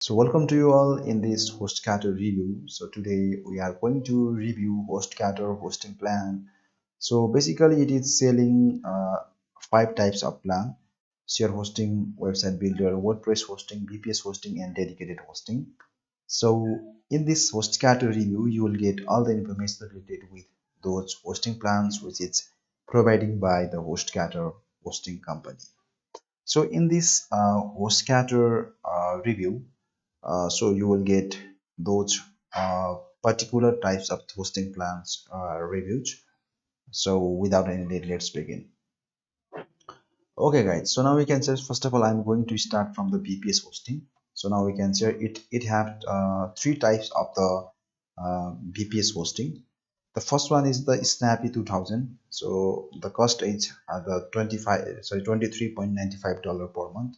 So welcome to you all in this HostGator review. So today we are going to review HostGator hosting plan. So basically it is selling five types of plan: share hosting, website builder, WordPress hosting, VPS hosting, and dedicated hosting. So in this HostGator review, you will get all the information related with those hosting plans which is providing by the HostGator hosting company. So in this HostGator review, so you will get those particular types of hosting plans reviews. So without any delay, let's begin. Okay guys, so now we can say, first of all, I'm going to start from the VPS hosting. So now we can say it have three types of the VPS hosting. The first one is the Snappy 2000. So the cost is the 23.95 dollar per month,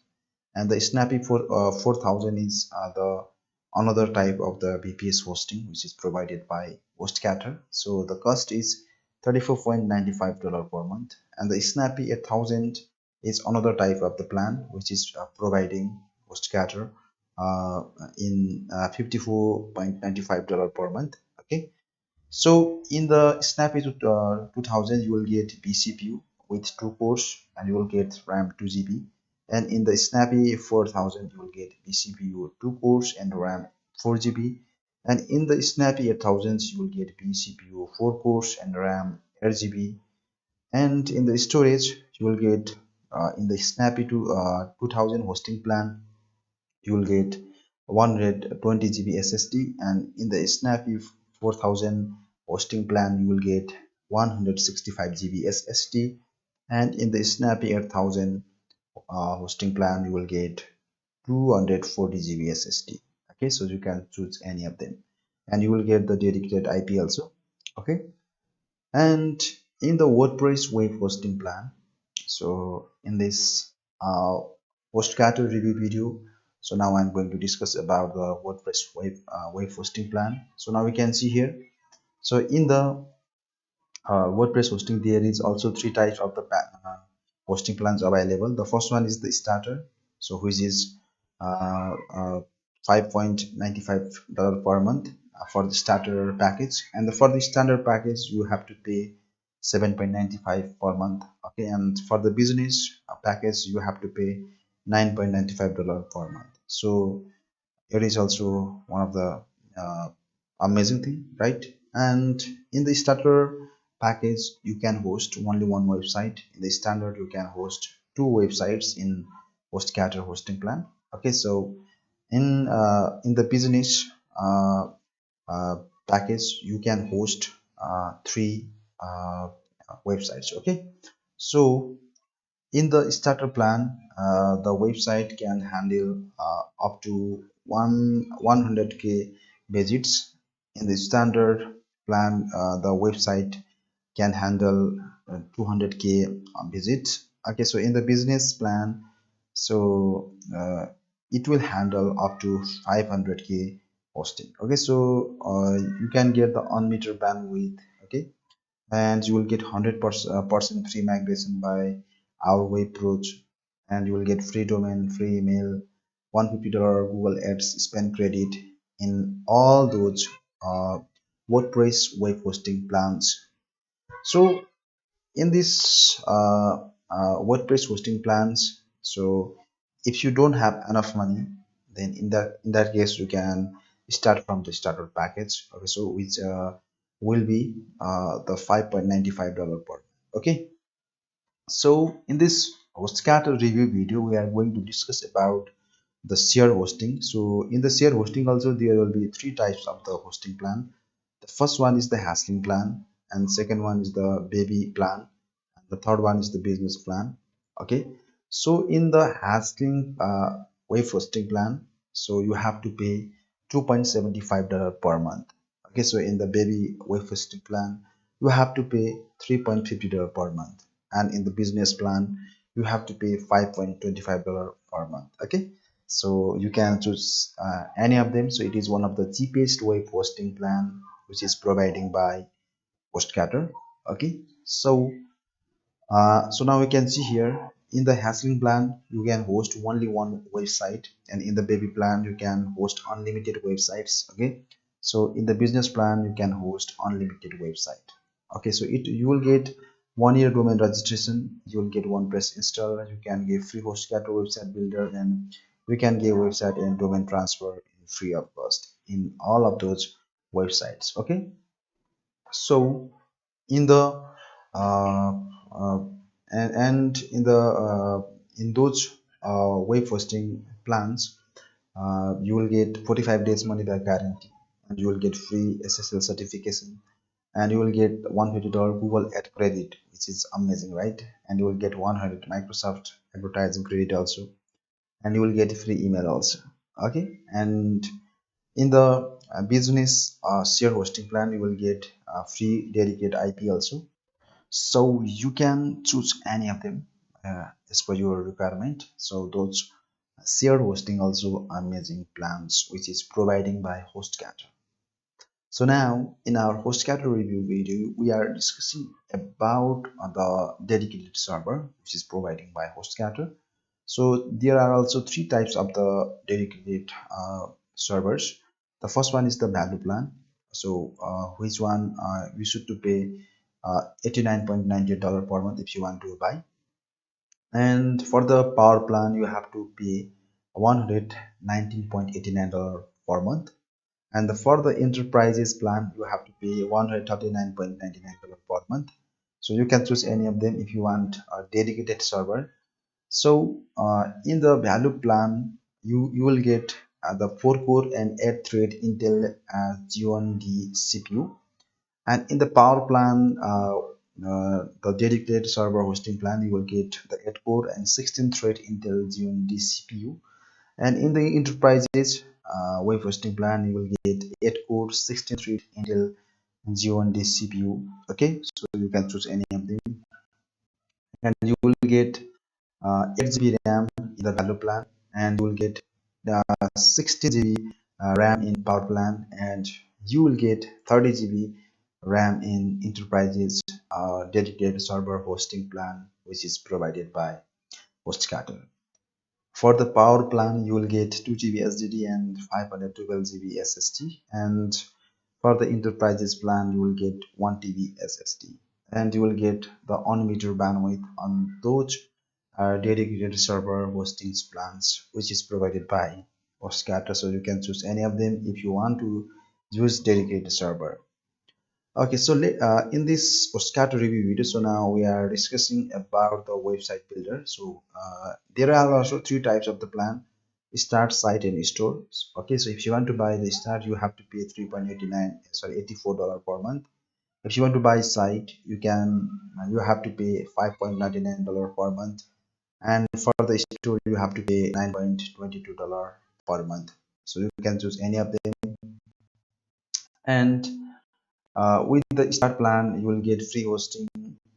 and the Snappy for 4000 is the another type of the VPS hosting which is provided by HostGator. So the cost is $34.95 per month, and the Snappy 1000 is another type of the plan which is providing HostGator in $54.95 per month. Okay, so in the Snappy 2000, you will get vCPU with 2 cores, and you will get RAM 2 GB. And in the Snappy 4000, you will get vCPU 2 cores and RAM 4 GB. And in the Snappy 1000, you will get vCPU 4 cores and RAM 8 GB. And in the storage, you will get in the Snappy 2000 hosting plan, you will get 120 GB SSD, and in the Snappy 4000 hosting plan you will get 165 GB SSD, and in the Snappy 8000 hosting plan you will get 240 GB SSD. Okay, so you can choose any of them, and you will get the dedicated IP also. Okay, and in the WordPress web hosting plan, so in this HostGator review video, so now I'm going to discuss about the WordPress web hosting plan. So now we can see here, so in the WordPress hosting there is also three types of the hosting plans available. The first one is the starter, so which is $5.95 per month for the starter package, and for the standard package you have to pay 7.95 per month. Okay, and for the business package you have to pay $9.95 per month. So it is also one of the amazing thing, right? And in the starter package you can host only one website. In the standard you can host two websites in HostGator hosting plan. Okay, so in the business uh, package you can host three websites. Okay, so in the starter plan, the website can handle up to 100K visits. In the standard plan, the website can handle 200K visits. Okay, so in the business plan, so it will handle up to 500K hosting. Okay, so you can get the unmetered bandwidth. Okay, and you will get 100% free migration by our web approach, and you will get free domain, free email, $150 Google Ads spend credit in all those uh, WordPress web hosting plans. So in this WordPress hosting plans, so if you don't have enough money, then in that case you can start from the starter package. Okay, so which will be the $5.95 per. Okay, so in this HostGator review video we are going to discuss about the share hosting. So in the share hosting also there will be three types of the hosting plan. The first one is the hassling plan, and second one is the baby plan, and the third one is the business plan. Okay, so in the hassling wave hosting plan, so you have to pay $2.75 per month. Okay, so in the baby wave hosting plan you have to pay $3.50 per month, and in the business plan you have to pay $5.25 per month. Okay, so you can choose any of them. So it is one of the cheapest web hosting plan which is providing by HostGator. Okay, so so now we can see here in the hassling plan you can host only one website, and in the baby plan you can host unlimited websites. Okay, so in the business plan you can host unlimited website. Okay, so you will get 1 year domain registration, you will get WordPress installer, you can get free HostGator website builder, and you can get website and domain transfer free of cost in all of those websites. Okay, so in the uh, uh, and in those web hosting plans, you will get 45 days money back guarantee, and you will get free SSL certification, and you will get $150 Google Ad credit, which is amazing, right? And you will get 100 Microsoft advertising credit also, and you will get free email also. Okay, and in the business share hosting plan you will get free dedicated IP also. So you can choose any of them as per your requirement. So those shared hosting also amazing plans which is providing by HostGator. So now in our HostGator review video we are discussing about the dedicated server which is providing by HostGator. So there are also three types of the dedicated servers. The first one is the value plan. So which one you should to pay $89.98 per month if you want to buy. And for the power plan you have to pay $119.89 per month. And for the enterprises plan you have to pay $139.99 per month. So you can choose any of them if you want a dedicated server. So in the value plan you will get the 4 core and 8 thread Intel Xeon D CPU, and in the power plan the dedicated server hosting plan you will get the 8 core and 16 thread Intel Xeon D CPU, and in the enterprises web hosting plan you will get 8 core 16 thread Intel Xeon D CPU. Okay, so you can choose any of them, and you will get 8 GB RAM in the value plan, and you will get 16 GB RAM in power plan, and you will get 30 GB RAM in enterprises dedicated server hosting plan which is provided by HostGator. For the power plan you will get 2 GB SSD and 512 GB SSD, and for the enterprises plan you will get 1 TB SSD, and you will get the unlimited bandwidth on those dedicated server hosting plans which is provided by HostGator. So you can choose any of them if you want to use dedicated server. Okay, so in this HostGator review video, so now we are discussing about the website builder. So there are also three types of the plan: start, site, and store. Okay, so if you want to buy the start you have to pay $84 per month. If you want to buy site you have to pay $5.99 per month, and for the store you have to pay $9.22 per month. So you can choose any of them, and with the start plan you will get free hosting,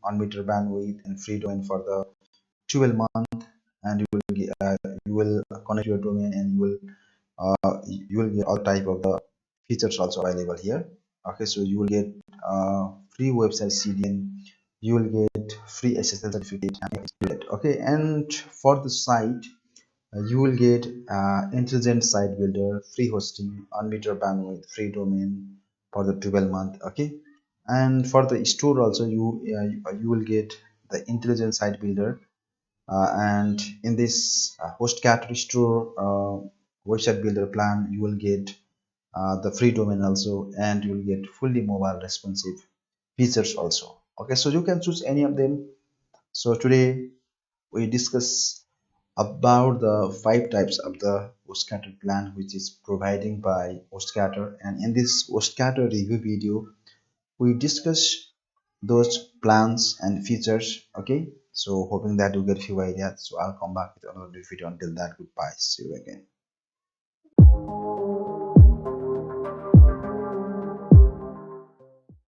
unlimited bandwidth, and free domain for the 12 month, and you will connect your domain, and you will get all type of the features also available here. Okay, so you will get free website CDN, you will get free SSL certificate. Okay, and for the site you will get intelligent site builder, free hosting, unlimited bandwidth, free domain for the 12 month. Okay, and for the store also you will get the intelligent site builder, and in this HostGator store website builder plan you will get the free domain also, and you will get fully mobile responsive features also. Okay, so you can choose any of them. So today we discuss about the 5 types of the HostGator plan which is providing by HostGator, and in this HostGator review video we discuss those plans and features. Okay, so hoping that you get few ideas. So I'll come back with another video. Until that, goodbye, see you again.